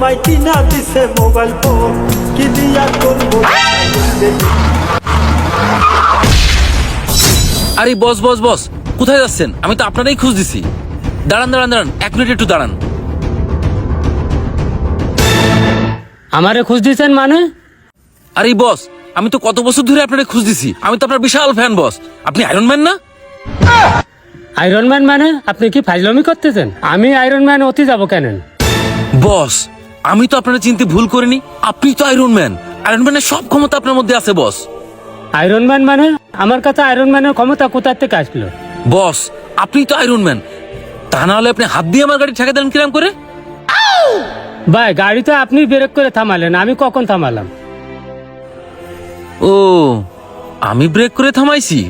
আমায় কিনা দিছে মোবাইল ফোন, কি দিয়া করবো। আরে বস বস বস, কোথায় যাচ্ছেন? আমি তো আপনারাই খোঁজ দিছি। দাঁড়ান দাঁড়ান দাঁড়ান, 1 মিনিট একটু দাঁড়ান। আমারে খোঁজ দিয়েছেন মানে? আরে বস, আমি তো কত বছর ধরে আপনারা খোঁজ দিছি। আমি তো আপনার বিশাল ফ্যান বস। আপনি আয়রন ম্যান না? আয়রন ম্যান মানে? আপনি কি ফাইজলামি করতেছেন? আমি আয়রন ম্যান হতে যাবো কেন? বস, আমি তো আপনারা চিনতে ভুল করিনি। আপনি তো আয়রন ম্যান। আয়রন ম্যানের সব ক্ষমতা আপনার মধ্যে আছে বস। আয়রন ম্যান মানে? আমার কাছে আয়রন ম্যানের ক্ষমতা কোথা থেকে আসলো? বস, আপনি তো আয়রন ম্যান। তা না হলে আপনি হাত দিয়ে আমার গাড়ি ঠেকা দেন কিরাম করে? ভাই, গাড়ি তো আপনি ব্রেক করে থামালেন, আমি কখন থামালাম? ও, আমি ব্রেক করে থামাইছি?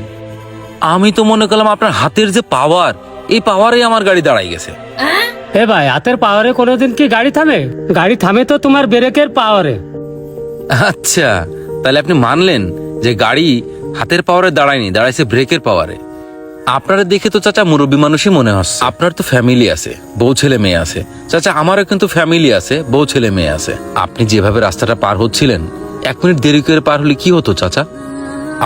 আমি তো মনে করলাম আপনার হাতের যে পাওয়ার, এই পাওয়ারে আমার গাড়ি দাঁড়াই গেছে। এ ভাই, হাতের পাওয়ারে কোনোদিন কি গাড়ি থামে? গাড়ি থামে তো তোমার ব্রেকের পাওয়ারে। আচ্ছা, তাহলে আপনি মানলেন যে গাড়ি হাতের পাওয়ারে দাঁড়ায়নি, দাঁড়াইছে ব্রেকের পাওয়ারে। আপনারা দেখে তো চাচা মুরব্বী মানুষই মনে হচ্ছে। আপনার তো ফ্যামিলি আছে, বউ ছেলে মেয়ে আছে। চাচা, আমারও কিন্তু ফ্যামিলি আছে, বউ ছেলে মেয়ে আছে। আপনি যেভাবে রাস্তাটা পার হচ্ছিলেন, 1 মিনিট দেরি করে পার হলে কি হতো চাচা?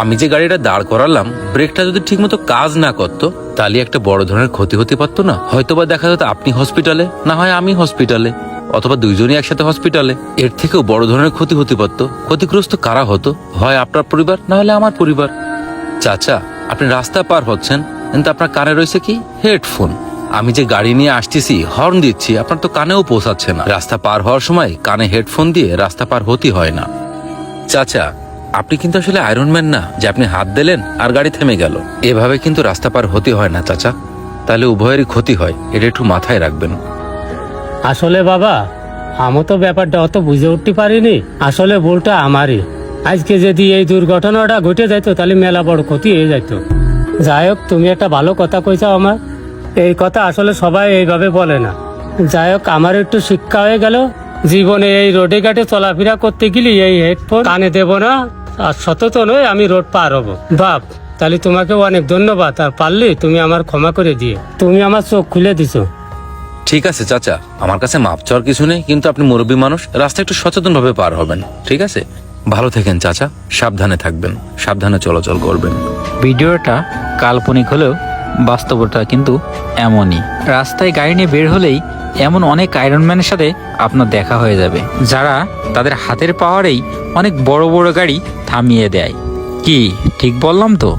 আমি যে গাড়িটা দাঁড় করালাম, ব্রেকটা যদি ঠিক মতো কাজ না করতো, তাহলে একটা বড় ধরনের ক্ষতি হতে পারতো না? হয়তোবা দেখা যেত আপনি হসপিটালে, না হয় আমি হসপিটালে, অথবা দুইজনই একসাথে হসপিটালে। এর থেকেও বড় ধরনের ক্ষতি হতে পারতো। ক্ষতিগ্রস্ত কারা হতো? হয় আপনার পরিবার, না হলে আমার পরিবার। চাচা, আপনি রাস্তা পার হচ্ছেন, কিন্তু আপনার কানে রয়েছে কি? হেডফোন। আমি যে গাড়ি নিয়ে আসতেছি, হর্ন দিচ্ছি, আপনার তো কানেও পৌঁছাচ্ছে না। রাস্তা পার হওয়ার সময় কানে হেডফোন দিয়ে রাস্তা পার হতে হয় না। চাচা, আপনি কিন্তু আসলে আয়রন ম্যান না যে আপনি হাত দিলেন আর গাড়ি থেমে গেল। এভাবে কিন্তু রাস্তা পার হতে হয় না চাচা, তাহলে উভয়েরই ক্ষতি হয়। এটা একটু মাথায় রাখবেন। আসলে বাবা, আমি তো ব্যাপারটা অত বুঝে উঠতে পারিনি। আসলে ভুলটা আমারই। আজকে যদি এই দুর্ঘটনাটা ঘটে যাইতো, তাহলে মেলা বড় ক্ষতি হয়ে যাইতো। যাই হোক, তুমি একটা ভালো কথা কইছো আমার। এই কথা আসলে সবাই এইভাবে বলে না। যাই হোক, আমার একটু শিক্ষা হয়ে গেল। জীবনে এই রোডে ঘাটে চলাফেরা করতে গেলে এই হেডফোন কানে দেব না, আর সচেতন হয়ে আমি রোড পার হবো। বাপ, তাহলে তোমাকে অনেক ধন্যবাদ। আর পারলে তুমি আমার ক্ষমা করে দিয়ে, তুমি আমার চোখ খুলে দিছো। ঠিক আছে চাচা, আমার কাছে মাপ চাওয়ার কিছু নেই, কিন্তু আপনি মুরব্বী মানুষ, রাস্তা একটু সচেতন ভাবে পার হবেন। ঠিক আছে? ভালো থাকেন চাচা, সাবধানে থাকবেন, সাবধানে চলাচল করবেন। ভিডিওটা কাল্পনিক হলেও বাস্তবতা কিন্তু এমনই। রাস্তায় গাড়ি নিয়ে বের হলেই এমন অনেক আয়রনম্যানের সাথে আপনার দেখা হয়ে যাবে, যারা তাদের হাতের পাওয়ারেই অনেক বড় বড় গাড়ি থামিয়ে দেয়। কি ঠিক বললাম তো?